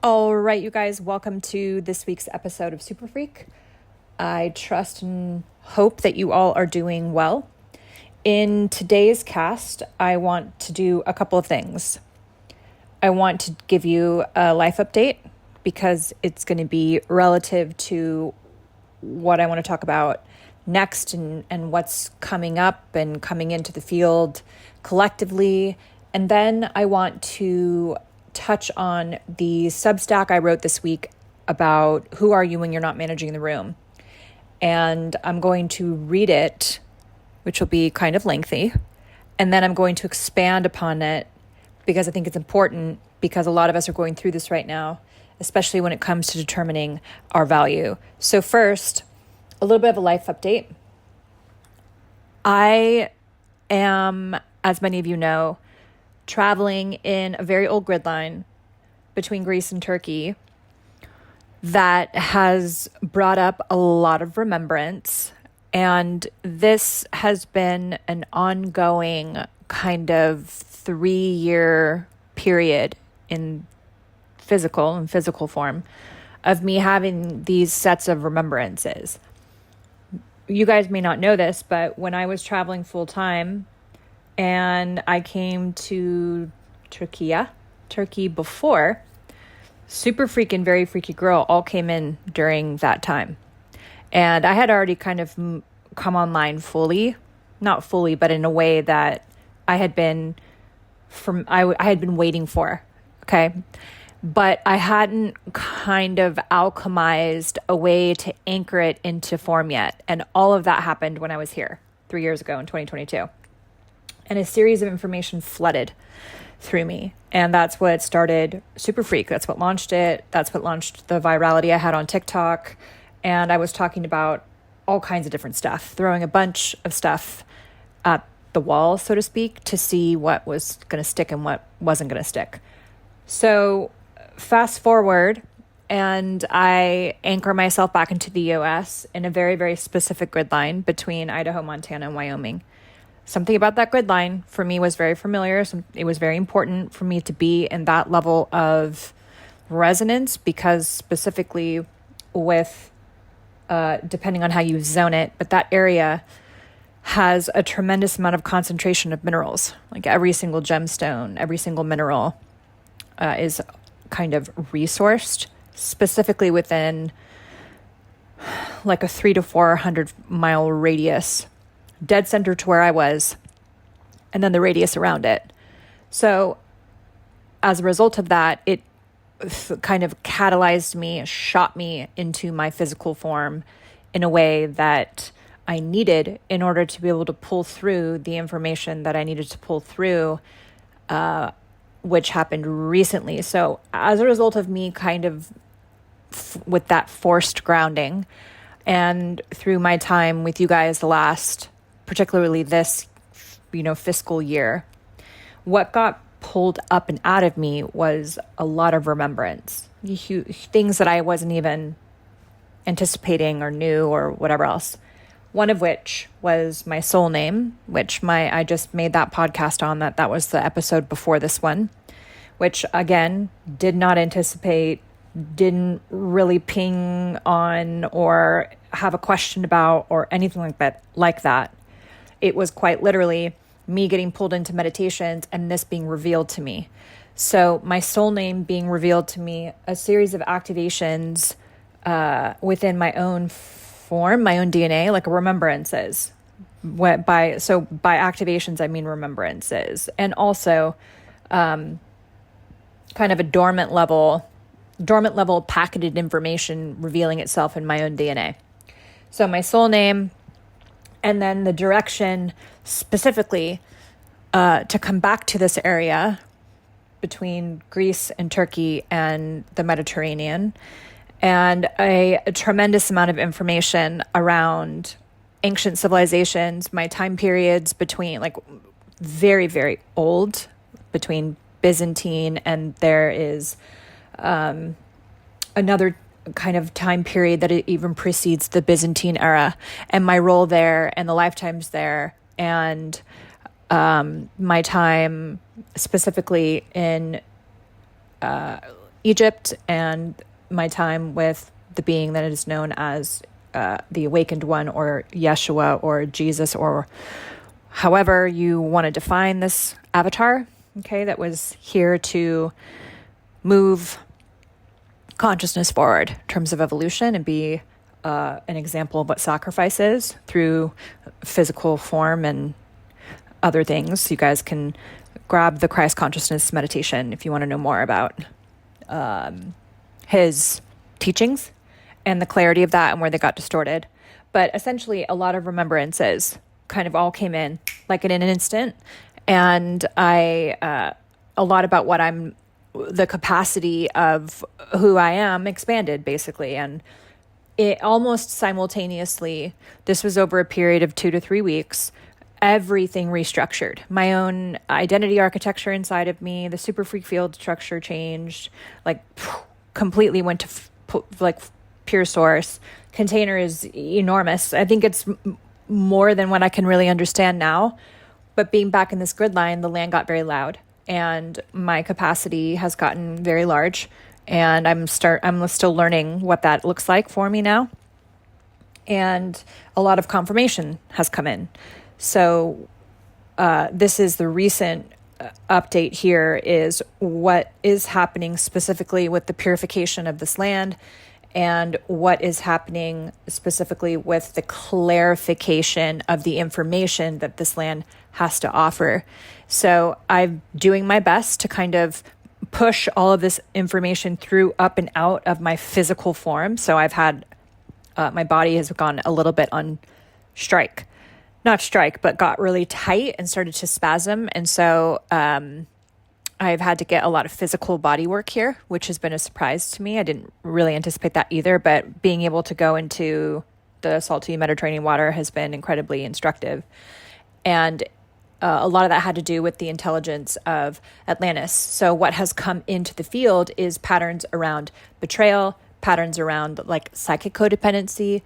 All right, you guys, welcome to this week's episode of Super Freak. I trust and hope that you all are doing well. In today's cast, I want to do a couple of things. I want to give you a life update because it's going to be relative to what I want to talk about next and what's coming up and coming into the field collectively. And then I want to touch on the Substack I wrote this week about who are you when you're not managing the room. And I'm going to read it, which will be kind of lengthy. And then I'm going to expand upon it because I think it's important because a lot of us are going through this right now, especially when it comes to determining our value. So first, a little bit of a life update. I am, as many of you know, traveling in a very old grid line between Greece and Turkey that has brought up a lot of remembrance. And this has been an ongoing kind of 3-year period in physical form of me having these sets of remembrances. You guys may not know this, but when I was traveling full time, and I came to Turkey before, super freaking, very freaky girl all came in during that time. And I had already kind of come online fully, not fully, but in a way that I had been I had been waiting for, okay? But I hadn't kind of alchemized a way to anchor it into form yet. And all of that happened when I was here 3 years ago in 2022. And a series of information flooded through me. And that's what started Super Freak. That's what launched it. That's what launched the virality I had on TikTok. And I was talking about all kinds of different stuff, throwing a bunch of stuff at the wall, so to speak, to see what was going to stick and what wasn't going to stick. So fast forward, and I anchor myself back into the US in a very, very specific grid line between Idaho, Montana, and Wyoming. Something about that grid line for me was very familiar. It was very important for me to be in that level of resonance because specifically with, depending on how you zone it, but that area has a tremendous amount of concentration of minerals. Like every single gemstone, every single mineral is kind of resourced specifically within like a 300 to 400 mile radius, dead center to where I was, and then the radius around it. So as a result of that, it kind of catalyzed me, shot me into my physical form in a way that I needed in order to be able to pull through the information that I needed to pull through, which happened recently. So as a result of me kind of with that forced grounding and through my time with you guys the last, particularly this, fiscal year, what got pulled up and out of me was a lot of remembrance, things that I wasn't even anticipating or knew or whatever else. One of which was my soul name, which I just made that podcast on that was the episode before this one, which again, did not anticipate, didn't really ping on or have a question about or anything like that. It was quite literally me getting pulled into meditations and this being revealed to me. So my soul name being revealed to me, a series of activations within my own form, my own DNA, like remembrances. By activations, I mean remembrances. And also kind of a dormant level packeted information revealing itself in my own DNA. So my soul name, and then the direction specifically to come back to this area between Greece and Turkey and the Mediterranean, and a tremendous amount of information around ancient civilizations, my time periods between like very, very old, between Byzantine, and there is another kind of time period that it even precedes the Byzantine era, and my role there and the lifetimes there, and my time specifically in Egypt and my time with the being that is known as the Awakened One, or Yeshua, or Jesus, or however you want to define this avatar, okay, that was here to move consciousness forward in terms of evolution and be an example of what sacrifice is through physical form and other things. You guys can grab the Christ Consciousness meditation if you want to know more about his teachings and the clarity of that and where they got distorted. But essentially, a lot of remembrances kind of all came in like in an instant. And a lot about what the capacity of who I am expanded, basically. And it almost simultaneously, this was over a period of 2 to 3 weeks, everything restructured. My own identity architecture inside of me, the super freak field structure changed, like completely went to like pure source. Container is enormous. I think it's more than what I can really understand now. But being back in this grid line, the land got very loud and my capacity has gotten very large. And I'm still learning what that looks like for me now. And a lot of confirmation has come in. So this is the recent update here, is what is happening specifically with the purification of this land and what is happening specifically with the clarification of the information that this land has to offer. So I'm doing my best to kind of push all of this information through, up and out of my physical form. So I've had, my body has gone a little bit on strike. Not strike, but got really tight and started to spasm. And so I've had to get a lot of physical body work here, which has been a surprise to me. I didn't really anticipate that either, but being able to go into the salty Mediterranean water has been incredibly instructive. And a lot of that had to do with the intelligence of Atlantis. So what has come into the field is patterns around betrayal, patterns around like psychic codependency,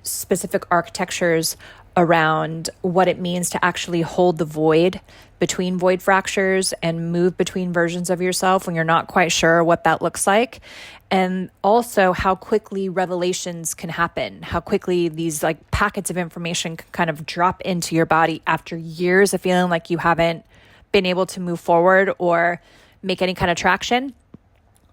specific architectures around what it means to actually hold the void between void fractures and move between versions of yourself when you're not quite sure what that looks like. And also how quickly revelations can happen, how quickly these like packets of information can kind of drop into your body after years of feeling like you haven't been able to move forward or make any kind of traction.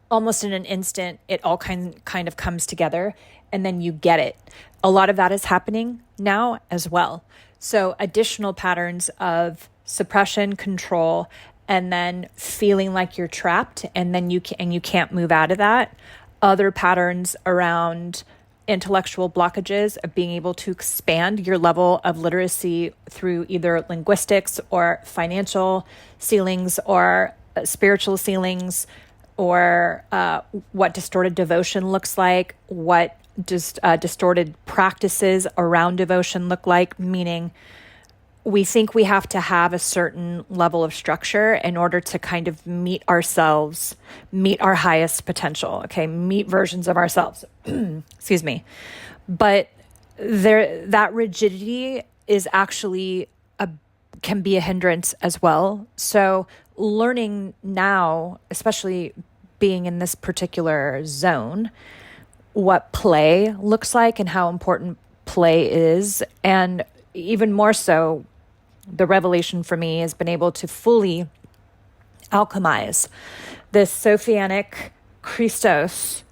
Almost in an instant, it all kind of comes together and then you get it. A lot of that is happening now as well. So additional patterns of suppression, control, and then feeling like you're trapped and then you can't move out of that. Other patterns around intellectual blockages of being able to expand your level of literacy through either linguistics or financial ceilings or spiritual ceilings, or what distorted devotion looks like, what distorted practices around devotion look like, meaning we think we have to have a certain level of structure in order to kind of meet ourselves, meet our highest potential, okay, meet versions of ourselves, excuse me. But that rigidity is actually can be a hindrance as well. So learning now, especially being in this particular zone, what play looks like and how important play is. And even more so, the revelation for me has been able to fully alchemize this Sophianic Christos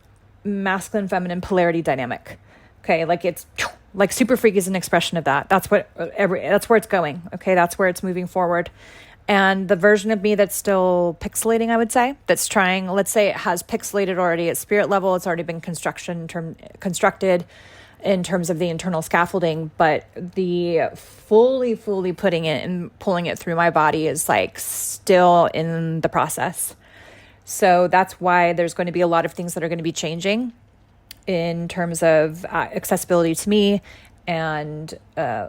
masculine feminine polarity dynamic. Okay, like it's like Super Freak is an expression of that. That's where it's going. Okay, that's where it's moving forward. And the version of me that's still pixelating, I would say, that's trying, let's say it has pixelated already at spirit level, it's already been constructed in terms of the internal scaffolding, but the fully putting it and pulling it through my body is like still in the process. So that's why there's going to be a lot of things that are going to be changing in terms of accessibility to me and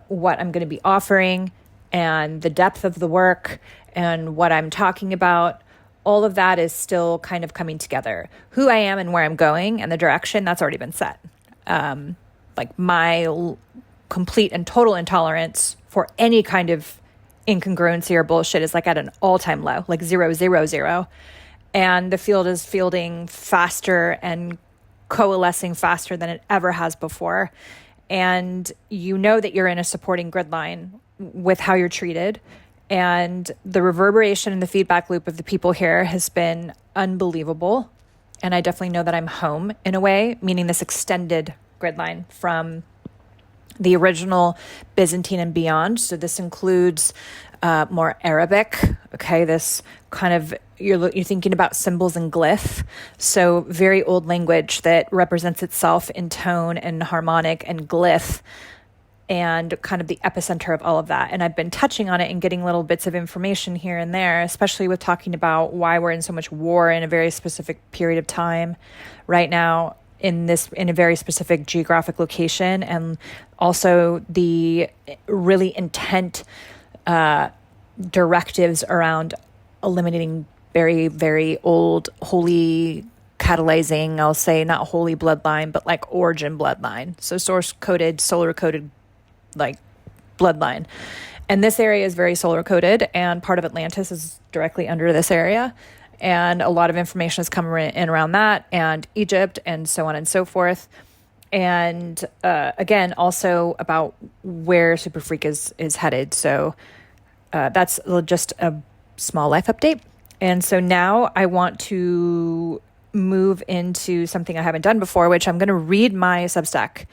what I'm going to be offering and the depth of the work and what I'm talking about. All of that is still kind of coming together. Who I am and where I'm going and the direction, that's already been set. Like my complete and total intolerance for any kind of incongruency or bullshit is like at an all-time low, like 0, 0, 0. and the field is fielding faster and coalescing faster than it ever has before. And you know that you're in a supporting grid line with how you're treated. And the reverberation and the feedback loop of the people here has been unbelievable. And I definitely know that I'm home in a way, meaning this extended grid line from the original Byzantine and beyond. So this includes more Arabic. Okay, this kind of, you're thinking about symbols and glyph. So very old language that represents itself in tone and harmonic and glyph, and kind of the epicenter of all of that. And I've been touching on it and getting little bits of information here and there, especially with talking about why we're in so much war in a very specific period of time right now in a very specific geographic location, and also the really intent directives around eliminating very, very old holy catalyzing, I'll say not holy bloodline, but like origin bloodline. So source coded, solar coded, like bloodline. And this area is very solar coded, and part of Atlantis is directly under this area. And a lot of information has come in around that, and Egypt, and so on and so forth. And again, also about where Super Freak is headed. So that's just a small life update. And so now I want to move into something I haven't done before, which I'm going to read my Substack.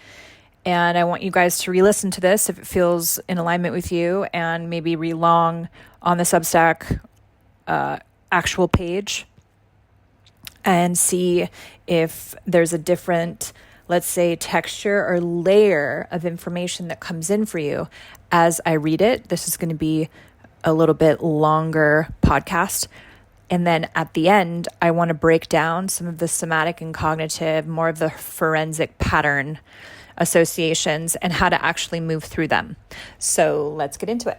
And I want you guys to re-listen to this if it feels in alignment with you, and maybe re-long on the Substack actual page and see if there's a different, let's say, texture or layer of information that comes in for you as I read it. This is going to be a little bit longer podcast. And then at the end, I want to break down some of the somatic and cognitive, more of the forensic pattern associations and how to actually move through them. So let's get into it.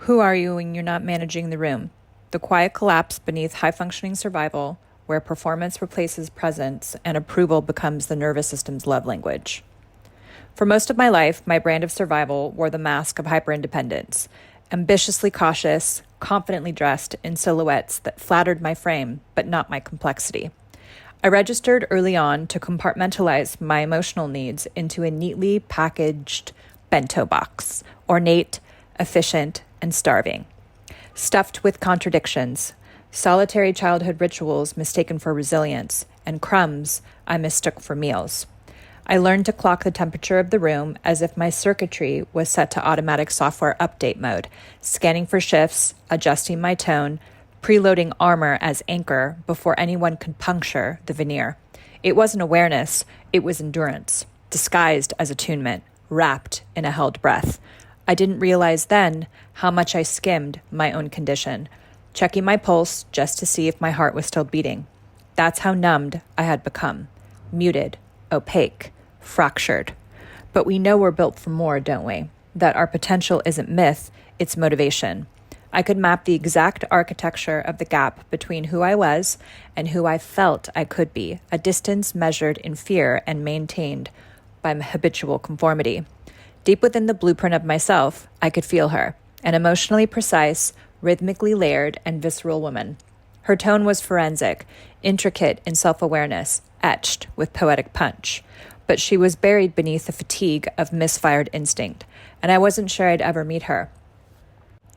Who are you when you're not managing the room? The quiet collapse beneath high-functioning survival, where performance replaces presence and approval becomes the nervous system's love language. For most of my life, my brand of survival wore the mask of hyperindependence, ambitiously cautious, confidently dressed in silhouettes that flattered my frame, but not my complexity. I registered early on to compartmentalize my emotional needs into a neatly packaged bento box, ornate, efficient, and starving. Stuffed with contradictions, solitary childhood rituals mistaken for resilience, and crumbs I mistook for meals. I learned to clock the temperature of the room as if my circuitry was set to automatic software update mode, scanning for shifts, adjusting my tone, preloading armor as anchor before anyone could puncture the veneer. It wasn't awareness, it was endurance, disguised as attunement, wrapped in a held breath. I didn't realize then how much I skimmed my own condition, checking my pulse just to see if my heart was still beating. That's how numbed I had become, muted, opaque, fractured. But we know we're built for more, don't we? That our potential isn't myth, it's motivation. I could map the exact architecture of the gap between who I was and who I felt I could be, a distance measured in fear and maintained by habitual conformity. Deep within the blueprint of myself, I could feel her, an emotionally precise, rhythmically layered, and visceral woman. Her tone was forensic, intricate in self-awareness, etched with poetic punch. But she was buried beneath the fatigue of misfired instinct, and I wasn't sure I'd ever meet her.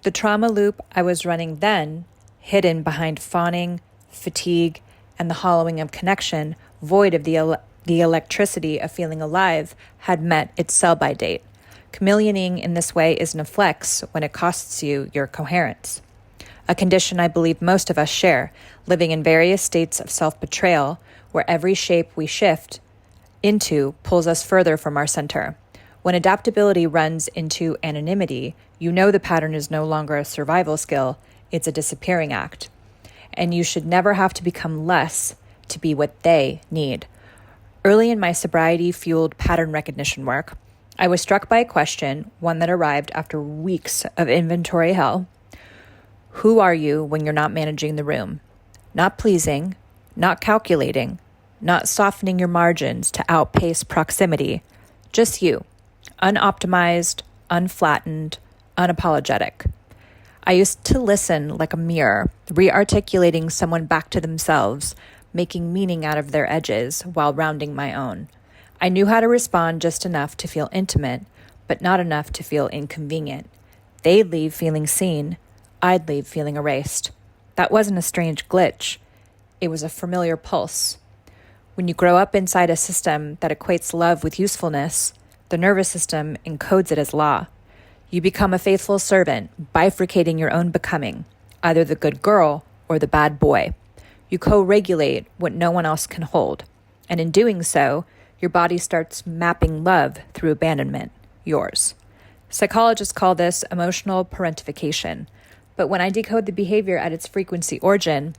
The trauma loop I was running then, hidden behind fawning, fatigue, and the hollowing of connection, void of the electricity of feeling alive, had met its sell-by date. Chameleoning in this way isn't a flex when it costs you your coherence. A condition I believe most of us share, living in various states of self-betrayal, where every shape we shift into pulls us further from our center. When adaptability runs into anonymity, you know the pattern is no longer a survival skill, it's a disappearing act. And you should never have to become less to be what they need. Early in my sobriety-fueled pattern recognition work, I was struck by a question, one that arrived after weeks of inventory hell. Who are you when you're not managing the room? Not pleasing, not calculating, not softening your margins to outpace proximity. Just you, unoptimized, unflattened, unapologetic. I used to listen like a mirror, re-articulating someone back to themselves, making meaning out of their edges while rounding my own. I knew how to respond just enough to feel intimate, but not enough to feel inconvenient. They'd leave feeling seen. I'd leave feeling erased. That wasn't a strange glitch. It was a familiar pulse. When you grow up inside a system that equates love with usefulness, the nervous system encodes it as law. You become a faithful servant, bifurcating your own becoming, either the good girl or the bad boy. You co-regulate what no one else can hold. And in doing so, your body starts mapping love through abandonment, yours. Psychologists call this emotional parentification. But when I decode the behavior at its frequency origin,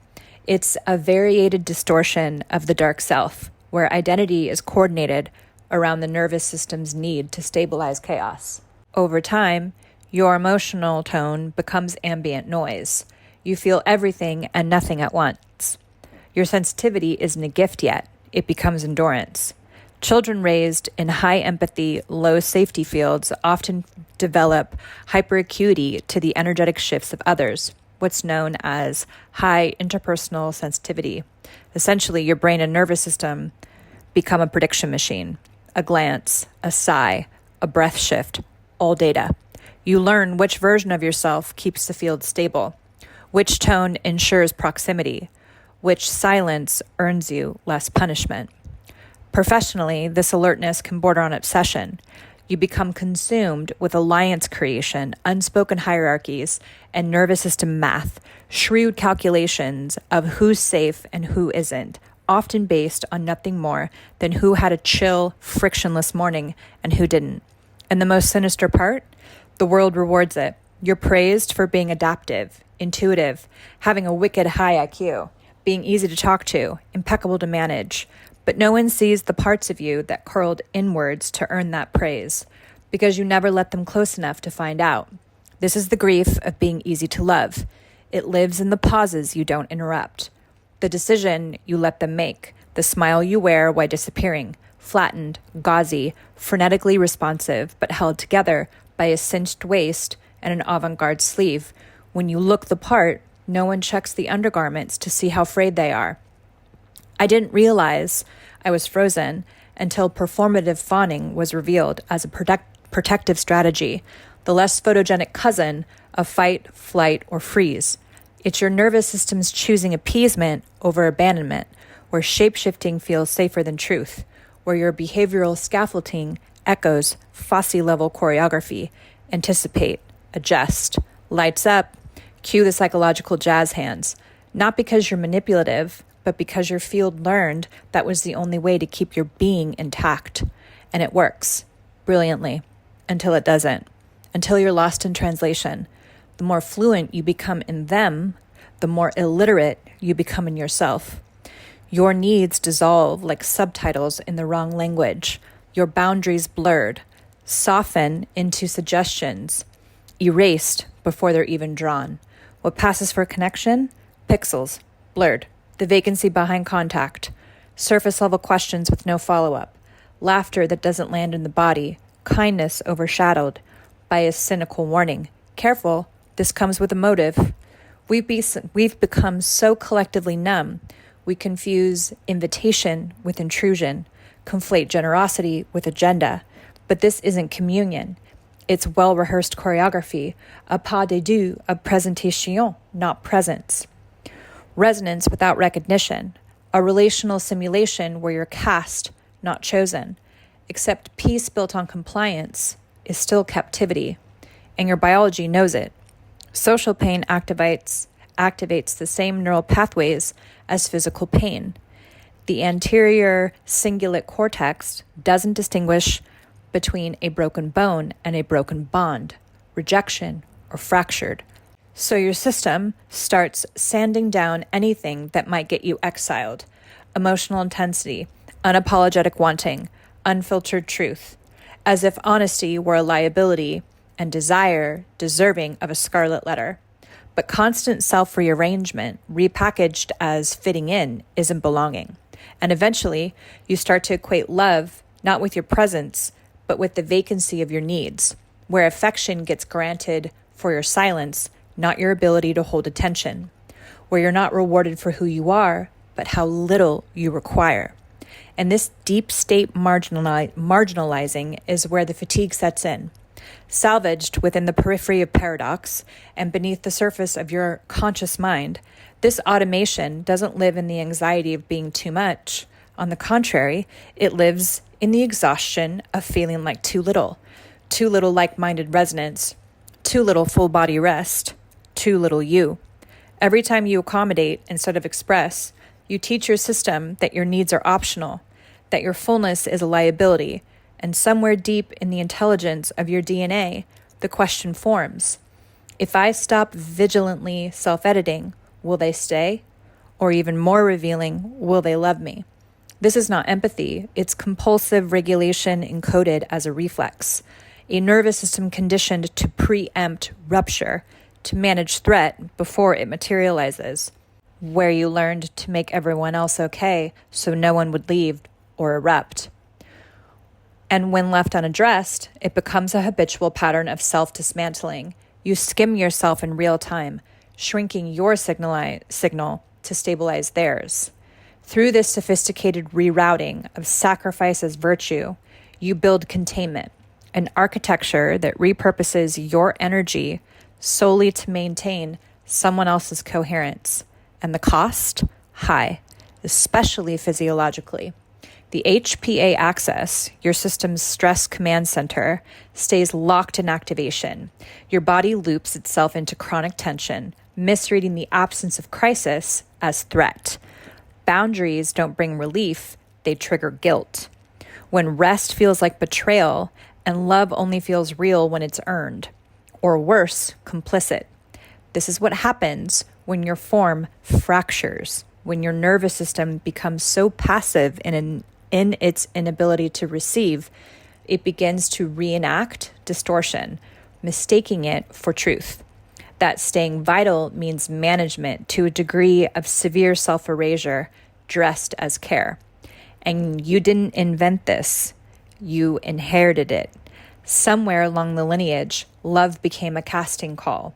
it's a variated distortion of the dark self, where identity is coordinated around the nervous system's need to stabilize chaos. Over time, your emotional tone becomes ambient noise. You feel everything and nothing at once. Your sensitivity isn't a gift yet. It becomes endurance. Children raised in high empathy, low safety fields often develop hyperacuity to the energetic shifts of others, what's known as high interpersonal sensitivity. Essentially, your brain and nervous system become a prediction machine. A glance, a sigh, a breath shift, all data. You learn which version of yourself keeps the field stable, which tone ensures proximity, which silence earns you less punishment. Professionally, this alertness can border on obsession. You become consumed with alliance creation, unspoken hierarchies, and nervous system math, shrewd calculations of who's safe and who isn't, often based on nothing more than who had a chill, frictionless morning and who didn't. And the most sinister part? The world rewards it. You're praised for being adaptive, intuitive, having a wicked high IQ, being easy to talk to, impeccable to manage. But no one sees the parts of you that curled inwards to earn that praise, because you never let them close enough to find out. This is the grief of being easy to love. It lives in the pauses you don't interrupt, the decision you let them make, the smile you wear while disappearing, flattened, gauzy, frenetically responsive, but held together by a cinched waist and an avant-garde sleeve. When you look the part, no one checks the undergarments to see how frayed they are. I didn't realize I was frozen until performative fawning was revealed as a protective strategy, the less photogenic cousin of fight, flight, or freeze. It's your nervous system's choosing appeasement over abandonment, where shape-shifting feels safer than truth, where your behavioral scaffolding echoes Fosse-level choreography, anticipate, adjust, lights up, cue the psychological jazz hands, not because you're manipulative, but because your field learned that was the only way to keep your being intact. And it works brilliantly until it doesn't, until you're lost in translation. The more fluent you become in them, the more illiterate you become in yourself. Your needs dissolve like subtitles in the wrong language. Your boundaries blurred, soften into suggestions, erased before they're even drawn. What passes for connection? Pixels, blurred. The vacancy behind contact, surface-level questions with no follow-up, laughter that doesn't land in the body, kindness overshadowed by a cynical warning. Careful, this comes with a motive. We've become so collectively numb, we confuse invitation with intrusion, conflate generosity with agenda. But this isn't communion. It's well-rehearsed choreography, a pas de deux of presentation, not presence. Resonance without recognition, a relational simulation where you're cast, not chosen. Except peace built on compliance is still captivity, and your biology knows it. Social pain activates the same neural pathways as physical pain. The anterior cingulate cortex doesn't distinguish between a broken bone and a broken bond, rejection, or fractured. So your system starts sanding down anything that might get you exiled. Emotional intensity, unapologetic wanting, unfiltered truth, as if honesty were a liability and desire deserving of a scarlet letter. But constant self-rearrangement, repackaged as fitting in, isn't belonging. And eventually, you start to equate love not with your presence, but with the vacancy of your needs, where affection gets granted for your silence, not your ability to hold attention, where you're not rewarded for who you are, but how little you require. And this deep state marginalizing is where the fatigue sets in. Salvaged within the periphery of paradox and beneath the surface of your conscious mind, this automation doesn't live in the anxiety of being too much. On the contrary, it lives in the exhaustion of feeling like too little like-minded resonance, too little full body rest, too little you. Every time you accommodate instead of express, you teach your system that your needs are optional, that your fullness is a liability, and somewhere deep in the intelligence of your DNA, the question forms: if I stop vigilantly self-editing, will they stay? Or even more revealing, will they love me? This is not empathy, it's compulsive regulation encoded as a reflex, a nervous system conditioned to preempt rupture, to manage threat before it materializes, where you learned to make everyone else okay so no one would leave or erupt. And when left unaddressed, it becomes a habitual pattern of self-dismantling. You skim yourself in real time, shrinking your signal to stabilize theirs. Through this sophisticated rerouting of sacrifice as virtue, you build containment, an architecture that repurposes your energy solely to maintain someone else's coherence. And the cost? High, especially physiologically. The HPA axis, your system's stress command center, stays locked in activation. Your body loops itself into chronic tension, misreading the absence of crisis as threat. Boundaries don't bring relief, they trigger guilt. When rest feels like betrayal, and love only feels real when it's earned, or worse, complicit. This is what happens when your form fractures, when your nervous system becomes so passive in its inability to receive, it begins to reenact distortion, mistaking it for truth. That staying vital means management to a degree of severe self-erasure dressed as care. And you didn't invent this, you inherited it. Somewhere along the lineage, love became a casting call.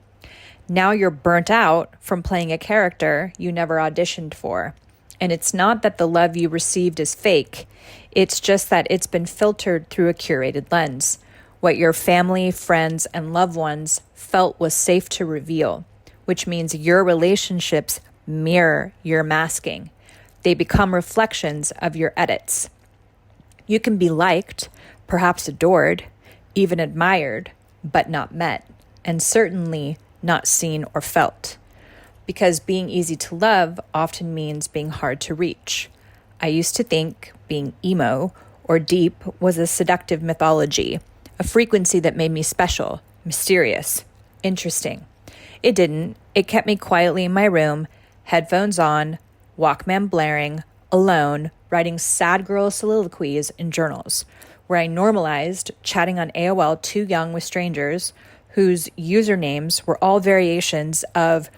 Now you're burnt out from playing a character you never auditioned for. And it's not that the love you received is fake. It's just that it's been filtered through a curated lens. What your family, friends, and loved ones felt was safe to reveal, which means your relationships mirror your masking. They become reflections of your edits. You can be liked, perhaps adored, even admired, but not met, and certainly not seen or felt. Because being easy to love often means being hard to reach. I used to think being emo or deep was a seductive mythology, a frequency that made me special, mysterious, interesting. It didn't. It kept me quietly in my room, headphones on, Walkman blaring, alone, writing sad girl soliloquies in journals, where I normalized chatting on AOL too young with strangers whose usernames were all variations of,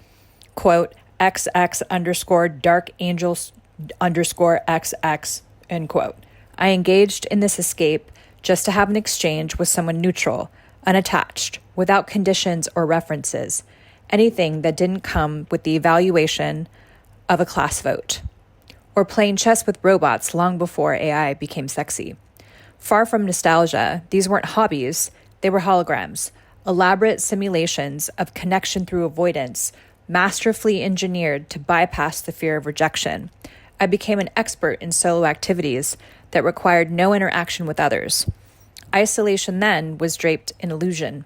quote, XX underscore dark angels underscore XX, end quote. I engaged in this escape just to have an exchange with someone neutral, unattached, without conditions or references, anything that didn't come with the evaluation of a class vote, or playing chess with robots long before AI became sexy. Far from nostalgia, these weren't hobbies, they were holograms, elaborate simulations of connection through avoidance, masterfully engineered to bypass the fear of rejection. I became an expert in solo activities that required no interaction with others. Isolation then was draped in illusion.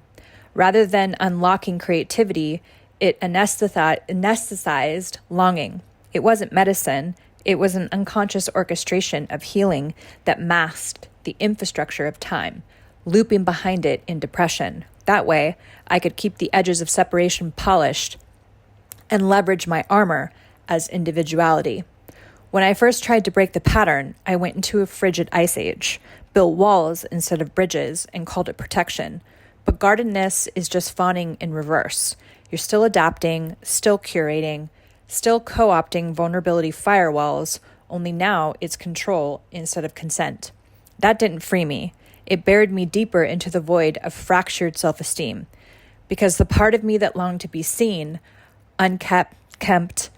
Rather than unlocking creativity, it anesthetized longing. It wasn't medicine, it was an unconscious orchestration of healing that masked the infrastructure of time, looping behind it in depression. That way, I could keep the edges of separation polished and leverage my armor as individuality. When I first tried to break the pattern, I went into a frigid ice age, built walls instead of bridges, and called it protection. But guardedness is just fawning in reverse. You're still adapting, still curating, still co-opting vulnerability firewalls, only now it's control instead of consent. That didn't free me. It buried me deeper into the void of fractured self-esteem. because the part of me that longed to be seen, unkept, kempt,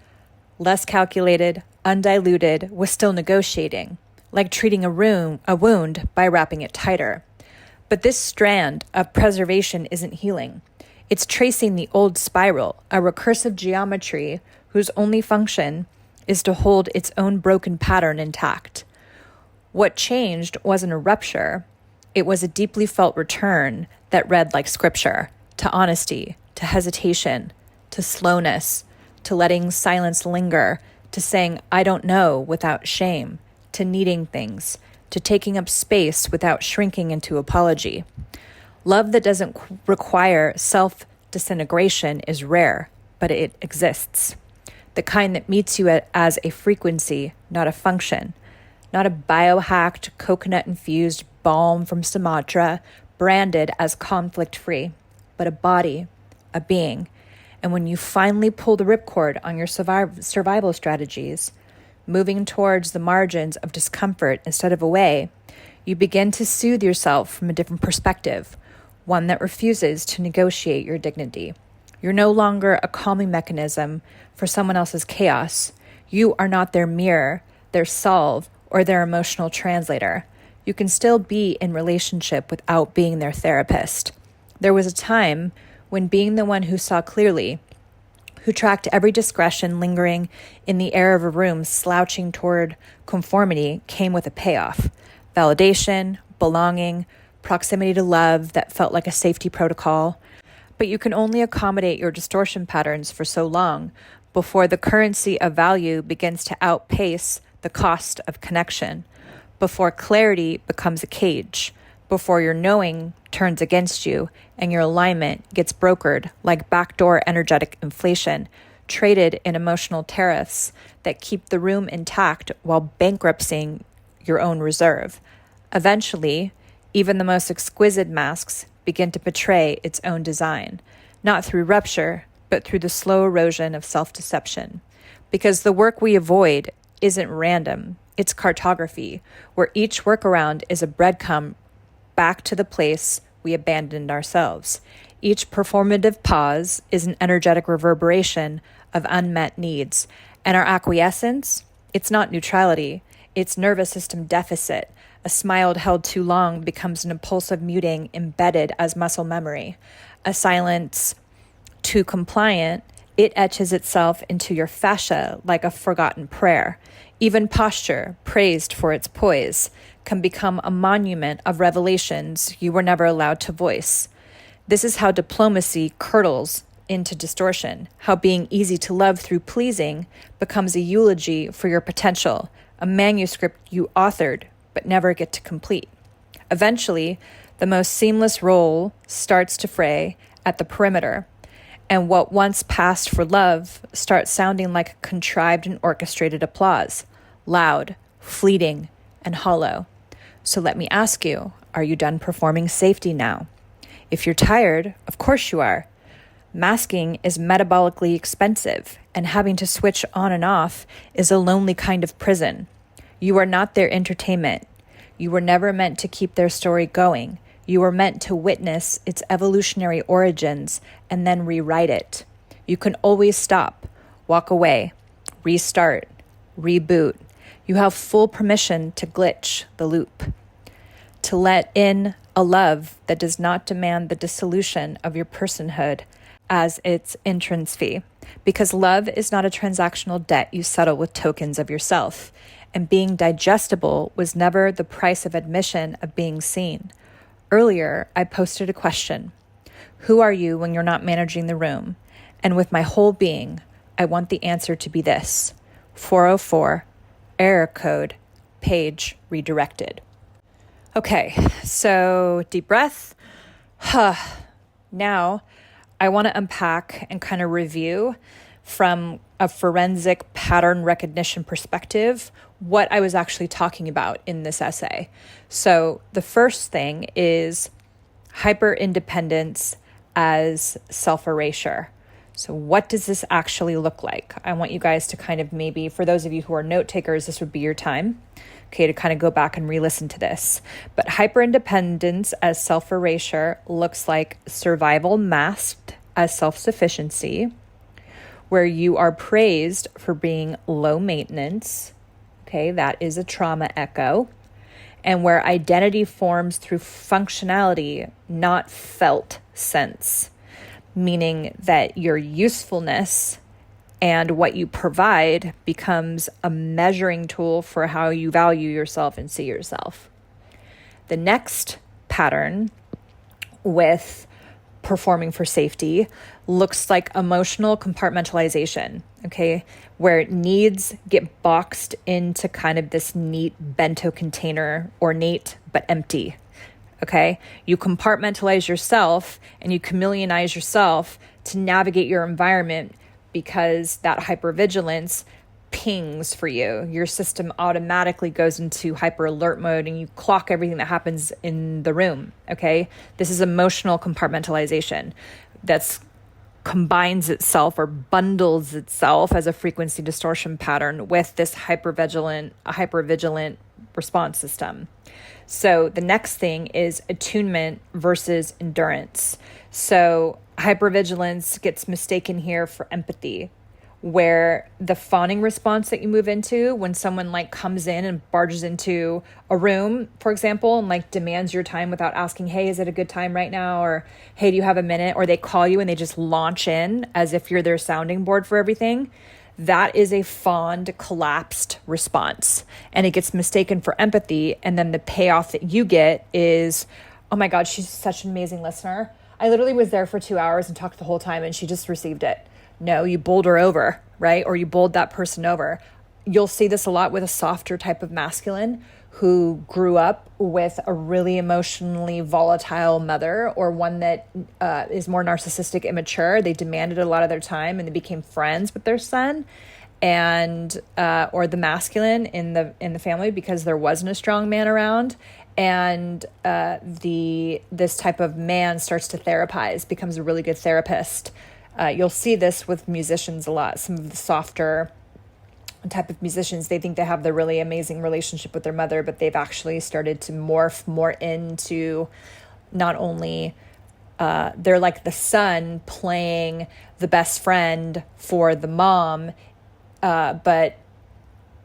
less calculated, undiluted, was still negotiating, like treating a wound by wrapping it tighter. But this strand of preservation isn't healing. It's tracing the old spiral, a recursive geometry whose only function is to hold its own broken pattern intact. What changed wasn't a rupture. It was a deeply felt return that read like scripture, to honesty, to hesitation, to slowness, to letting silence linger, to saying, I don't know without shame, to needing things, to taking up space without shrinking into apology. Love that doesn't require self-disintegration is rare, but it exists. The kind that meets you as a frequency, not a function, not a biohacked, coconut-infused balm from Sumatra, branded as conflict-free, but a body, a being. And when you finally pull the ripcord on your survival strategies, moving towards the margins of discomfort instead of away, you begin to soothe yourself from a different perspective, one that refuses to negotiate your dignity. You're no longer a calming mechanism for someone else's chaos. You are not their mirror, their solve, or their emotional translator. You can still be in relationship without being their therapist. There was a time when being the one who saw clearly, who tracked every discretion lingering in the air of a room slouching toward conformity, came with a payoff. Validation, belonging, proximity to love that felt like a safety protocol. But you can only accommodate your distortion patterns for so long before the currency of value begins to outpace the cost of connection, before clarity becomes a cage, before your knowing turns against you and your alignment gets brokered like backdoor energetic inflation, traded in emotional tariffs that keep the room intact while bankrupting your own reserve. Eventually, even the most exquisite masks begin to betray its own design, not through rupture, but through the slow erosion of self-deception. Because the work we avoid isn't random, it's cartography, where each workaround is a breadcrumb back to the place we abandoned ourselves. Each performative pause is an energetic reverberation of unmet needs, and our acquiescence, it's not neutrality, it's nervous system deficit. A smile held too long becomes an impulsive muting embedded as muscle memory. A silence too compliant, it etches itself into your fascia like a forgotten prayer. Even posture, praised for its poise, can become a monument of revelations you were never allowed to voice. This is how diplomacy curdles into distortion, how being easy to love through pleasing becomes a eulogy for your potential, a manuscript you authored but never get to complete. Eventually, the most seamless role starts to fray at the perimeter, and what once passed for love starts sounding like a contrived and orchestrated applause, loud, fleeting, and hollow. So let me ask you, are you done performing safety now? If you're tired, of course you are. Masking is metabolically expensive, and having to switch on and off is a lonely kind of prison. You are not their entertainment. You were never meant to keep their story going. You were meant to witness its evolutionary origins and then rewrite it. You can always stop, walk away, restart, reboot. You have full permission to glitch the loop, to let in a love that does not demand the dissolution of your personhood as its entrance fee, because love is not a transactional debt you settle with tokens of yourself, and being digestible was never the price of admission of being seen. Earlier, I posted a question. Who are you when you're not managing the room? And with my whole being, I want the answer to be this: 404, error code, page redirected. Okay, so deep breath. Now, I want to unpack and kind of review from a forensic pattern recognition perspective what I was actually talking about in this essay. So the first thing is hyper-independence as self-erasure. So what does this actually look like? I want you guys to kind of maybe, for those of you who are note takers, this would be your time, okay, to kind of go back and re-listen to this. But hyperindependence as self-erasure looks like survival masked as self-sufficiency, where you are praised for being low maintenance, okay, that is a trauma echo, and where identity forms through functionality, not felt sense, meaning that your usefulness and what you provide becomes a measuring tool for how you value yourself and see yourself. The next pattern with performing for safety looks like emotional compartmentalization, okay, where needs get boxed into kind of this neat bento container, ornate but empty, okay? You compartmentalize yourself and you chameleonize yourself to navigate your environment because that hypervigilance pings for you. Your system automatically goes into hyper alert mode and you clock everything that happens in the room, okay? This is emotional compartmentalization that's combines itself or bundles itself as a frequency distortion pattern with this hypervigilant response system. So the next thing is attunement versus endurance. So hypervigilance gets mistaken here for empathy, where the fawning response that you move into when someone like comes in and barges into a room, for example, and like demands your time without asking, hey, is it a good time right now? Or, hey, do you have a minute? Or they call you and they just launch in as if you're their sounding board for everything. That is a fond, collapsed response. And it gets mistaken for empathy. And then the payoff that you get is, oh my God, she's such an amazing listener. I literally was there for 2 hours and talked the whole time and she just received it. No, you bowled her over, right? Or you bowled that person over. You'll see this a lot with a softer type of masculine who grew up with a really emotionally volatile mother, or one that is more narcissistic, immature. They demanded a lot of their time and they became friends with their son, and or the masculine in the family because there wasn't a strong man around. And this type of man starts to therapize, becomes a really good therapist. You'll see this with musicians a lot. Some of the softer type of musicians, they think they have the really amazing relationship with their mother, but they've actually started to morph more into not only they're like the son playing the best friend for the mom, but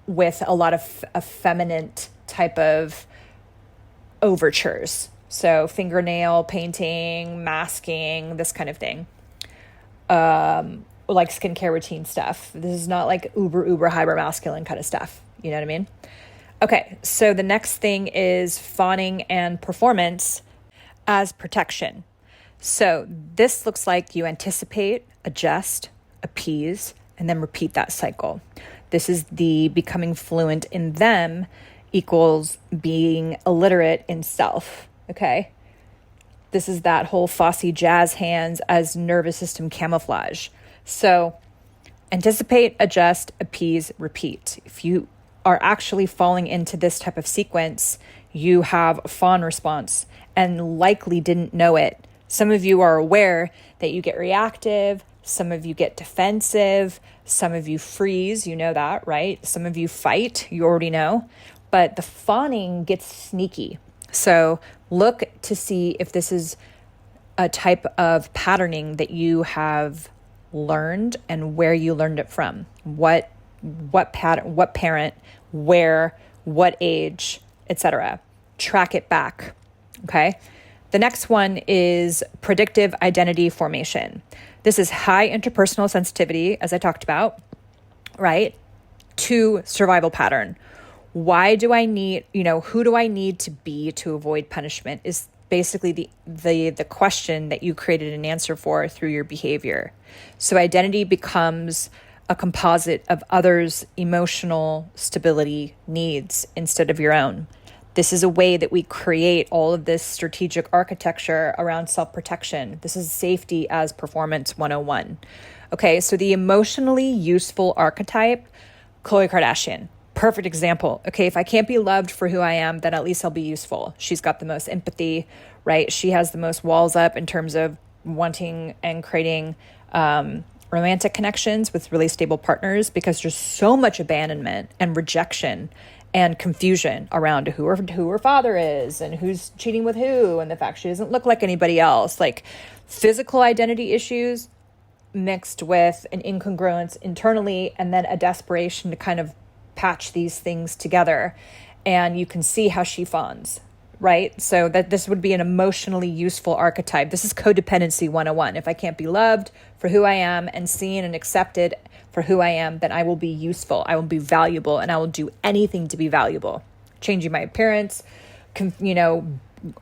with a lot of effeminate type of overtures. So fingernail painting, masking, this kind of thing. Like skincare routine stuff. This is not like uber hyper masculine kind of stuff. You know what I mean? Okay, so the next thing is fawning and performance as protection. So this looks like you anticipate, adjust, appease, and then repeat that cycle. This is the becoming fluent in them equals being illiterate in self. Okay? This is that whole Fosse jazz hands as nervous system camouflage. So anticipate, adjust, appease, repeat. If you are actually falling into this type of sequence, you have a fawn response and likely didn't know it. Some of you are aware that you get reactive. Some of you get defensive. Some of you freeze. You know that, right? Some of you fight. You already know. But the fawning gets sneaky. So look to see if this is a type of patterning that you have learned and where you learned it from. What pattern, what parent, where, what age, etc. Track it back. Okay. The next one is predictive identity formation. This is high interpersonal sensitivity, as I talked about, right? To survival pattern. Why do I need, who do I need to be to avoid punishment is basically the question that you created an answer for through your behavior. So identity becomes a composite of others' emotional stability needs instead of your own. This is a way that we create all of this strategic architecture around self-protection. This is safety as performance 101. Okay, so the emotionally useful archetype, Khloe Kardashian. Perfect example. Okay, if I can't be loved for who I am, then at least I'll be useful. She's got the most empathy, right? She has the most walls up in terms of wanting and creating romantic connections with really stable partners because there's so much abandonment and rejection and confusion around who her father is and who's cheating with who and the fact she doesn't look like anybody else. Like physical identity issues mixed with an incongruence internally and then a desperation to kind of patch these things together. And you can see how she fawns, right? So that this would be an emotionally useful archetype. This is codependency 101. If I can't be loved for who I am and seen and accepted for who I am, then I will be useful. I will be valuable, and I will do anything to be valuable. Changing my appearance,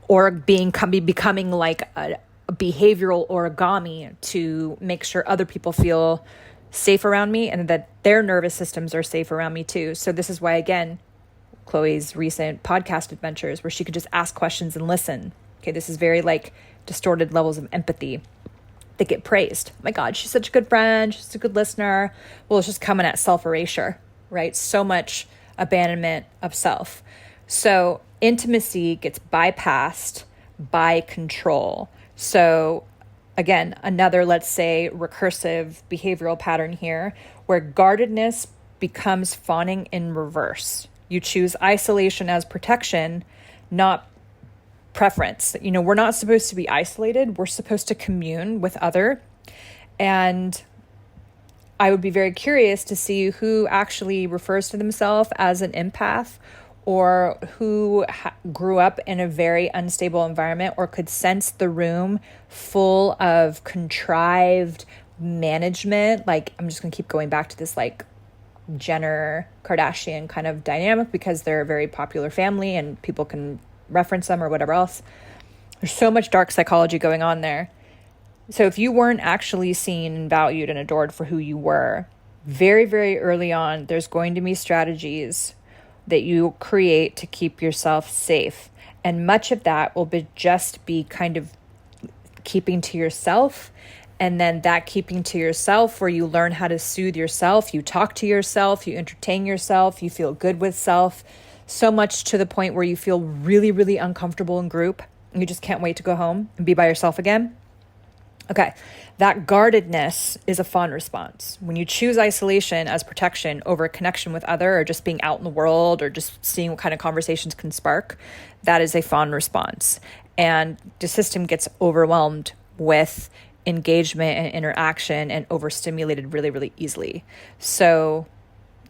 or becoming like a behavioral origami to make sure other people feel safe around me and that their nervous systems are safe around me too. So this is why, again, Chloe's recent podcast adventures where she could just ask questions and listen. Okay, this is very like distorted levels of empathy that get praised. Oh my God, she's such a good friend. She's a good listener. Well, it's just coming at self-erasure, right? So much abandonment of self. So intimacy gets bypassed by control. So again, another, let's say, recursive behavioral pattern here where guardedness becomes fawning in reverse. You choose isolation as protection, not preference. We're not supposed to be isolated. We're supposed to commune with other. And I would be very curious to see who actually refers to themselves as an empath or who grew up in a very unstable environment or could sense the room full of contrived management. Like, I'm just going to keep going back to this like Jenner Kardashian kind of dynamic because they're a very popular family and people can reference them or whatever else. There's so much dark psychology going on there. So if you weren't actually seen and valued and adored for who you were, very, very early on, there's going to be strategies that you create to keep yourself safe. And much of that will just be kind of keeping to yourself. And then that keeping to yourself where you learn how to soothe yourself, you talk to yourself, you entertain yourself, you feel good with self, so much to the point where you feel really, really uncomfortable in group. And you just can't wait to go home and be by yourself again. Okay, that guardedness is a fawn response. When you choose isolation as protection over connection with other or just being out in the world or just seeing what kind of conversations can spark, that is a fawn response. And the system gets overwhelmed with engagement and interaction and overstimulated really, really easily. So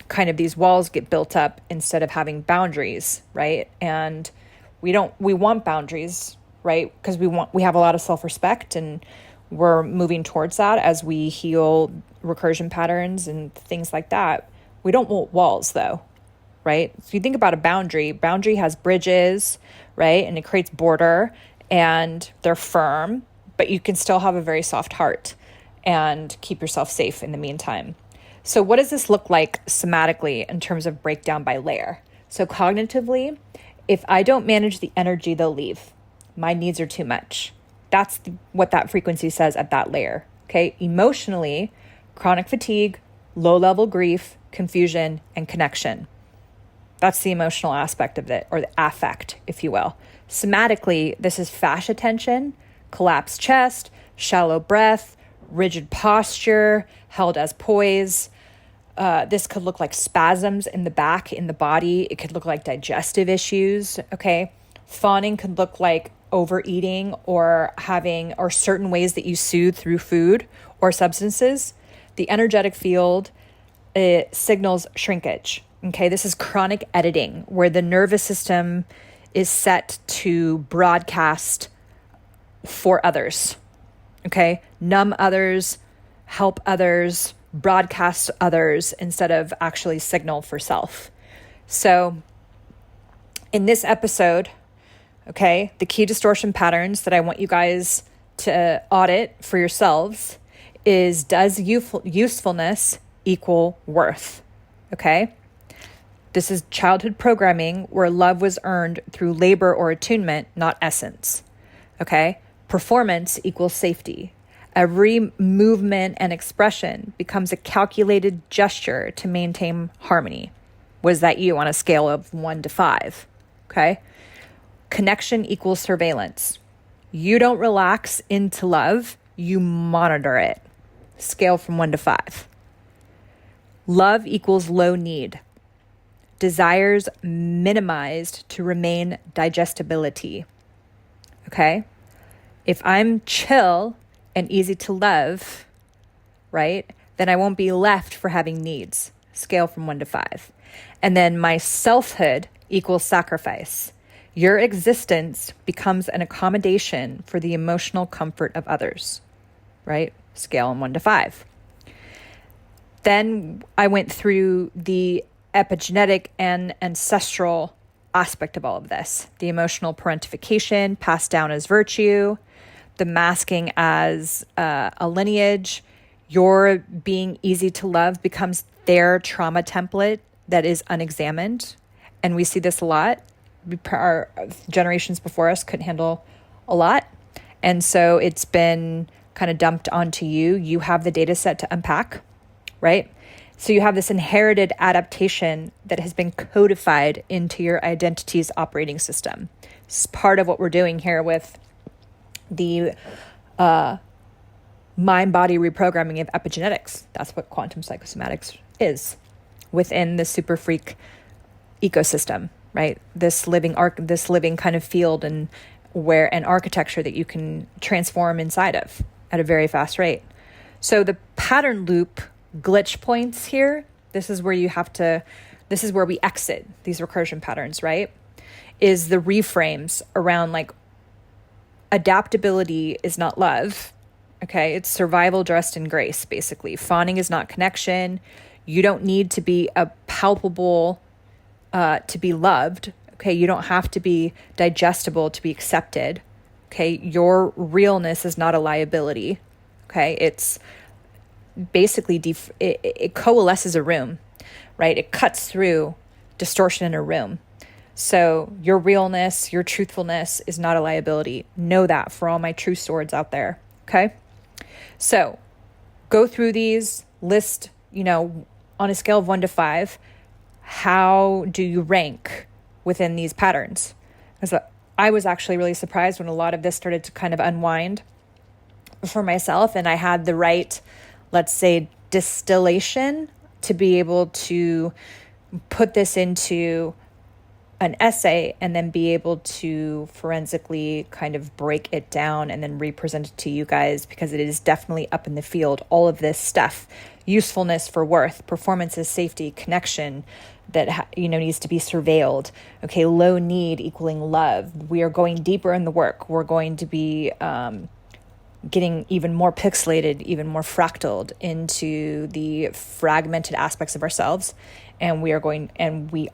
kind of these walls get built up instead of having boundaries, right? And we want boundaries, right? Because we have a lot of self-respect and we're moving towards that as we heal recursion patterns and things like that. We don't want walls though, right? So you think about a boundary has bridges, right? And it creates border and they're firm, but you can still have a very soft heart and keep yourself safe in the meantime. So what does this look like somatically in terms of breakdown by layer? So cognitively, if I don't manage the energy, they'll leave. My needs are too much. That's what that frequency says at that layer. Okay. Emotionally, chronic fatigue, low-level grief, confusion, and connection. That's the emotional aspect of it, or the affect, if you will. Somatically, this is fascia tension, collapsed chest, shallow breath, rigid posture, held as poise. This could look like spasms in the back, in the body. It could look like digestive issues, okay? Fawning could look like overeating or certain ways that you soothe through food or substances. The energetic field, it signals shrinkage, okay? This is chronic editing where the nervous system is set to broadcast for others, okay? Numb others, help others, broadcast others instead of actually signal for self. So in this episode, okay, the key distortion patterns that I want you guys to audit for yourselves is, does usefulness equal worth? Okay? This is childhood programming where love was earned through labor or attunement, not essence. Okay? Performance equals safety. Every movement and expression becomes a calculated gesture to maintain harmony. Was that you on a scale of 1 to 5? Okay? Connection equals surveillance. You don't relax into love, you monitor it. scale from 1 to 5. Love equals low need. Desires minimized to remain digestibility. Okay? If I'm chill and easy to love, right, then I won't be left for having needs. Scale from 1 to 5. And then my selfhood equals sacrifice. Your existence becomes an accommodation for the emotional comfort of others, right? Scale on 1 to 5. Then I went through the epigenetic and ancestral aspect of all of this. The emotional parentification passed down as virtue, the masking as a lineage. Your being easy to love becomes their trauma template that is unexamined. And we see this a lot. Our generations before us couldn't handle a lot. And so it's been kind of dumped onto you. You have the data set to unpack, right? So you have this inherited adaptation that has been codified into your identity's operating system. This is part of what we're doing here with the mind-body reprogramming of epigenetics. That's what quantum psychosomatics is within the super freak ecosystem, right? This living kind of field and where an architecture that you can transform inside of at a very fast rate. So the pattern loop glitch points here, this is where we exit these recursion patterns, right? Is the reframes around like adaptability is not love. Okay, it's survival dressed in grace, basically. Fawning is not connection. You don't need to be a palpable to be loved. Okay, you don't have to be digestible to be accepted. Okay, your realness is not a liability. Okay, it's basically it coalesces a room, right? It cuts through distortion in a room. So your realness, your truthfulness is not a liability. Know that for all my true swords out there. Okay. So go through these, list, on a scale of 1 to 5, how do you rank within these patterns? Because I was actually really surprised when a lot of this started to kind of unwind for myself, and I had the right, let's say, distillation to be able to put this into an essay and then be able to forensically kind of break it down and then represent it to you guys, because it is definitely up in the field. All of this stuff, usefulness for worth, performance is safety, connection that needs to be surveilled. Okay, low need equaling love. We are going deeper in the work. We're going to be getting even more pixelated, even more fractaled into the fragmented aspects of ourselves. And we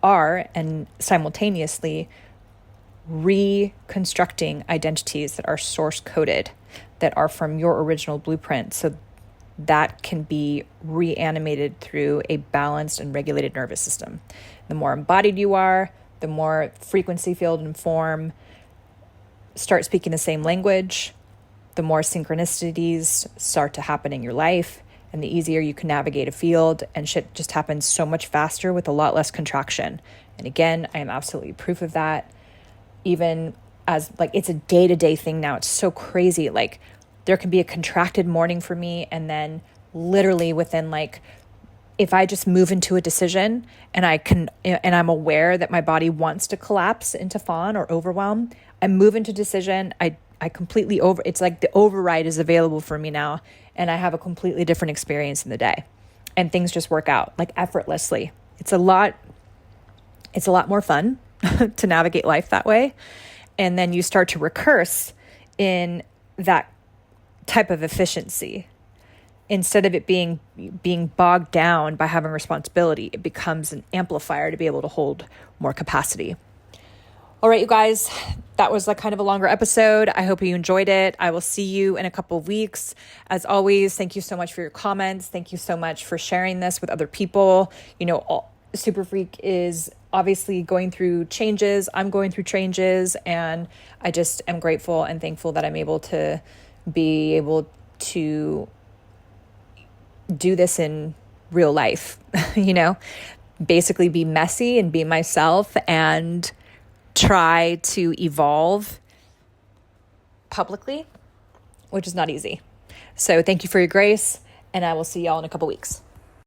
are simultaneously reconstructing identities that are source coded, that are from your original blueprint. So that can be reanimated through a balanced and regulated nervous system. The more embodied you are, the more frequency, field, and form start speaking the same language, the more synchronicities start to happen in your life, and the easier you can navigate a field, and shit just happens so much faster with a lot less contraction. And again, I am absolutely proof of that. Even as it's a day-to-day thing now. It's so crazy. There can be a contracted morning for me, and then literally within if I just move into a decision and I'm aware that my body wants to collapse into fawn or overwhelm, I move into decision. I completely it's like the override is available for me now, and I have a completely different experience in the day, and things just work out effortlessly. It's a lot more fun to navigate life that way. And then you start to recurse in that type of efficiency. Instead of it being bogged down by having responsibility, it becomes an amplifier to be able to hold more capacity. All right, you guys, that was kind of a longer episode. I hope you enjoyed it. I will see you in a couple of weeks. As always, thank you so much for your comments. Thank you so much for sharing this with other people. Super Freak is obviously going through changes. I'm going through changes, and I just am grateful and thankful that I'm able to be able to do this in real life, basically be messy and be myself and try to evolve publicly, which is not easy. So thank you for your grace, and I will see y'all in a couple weeks.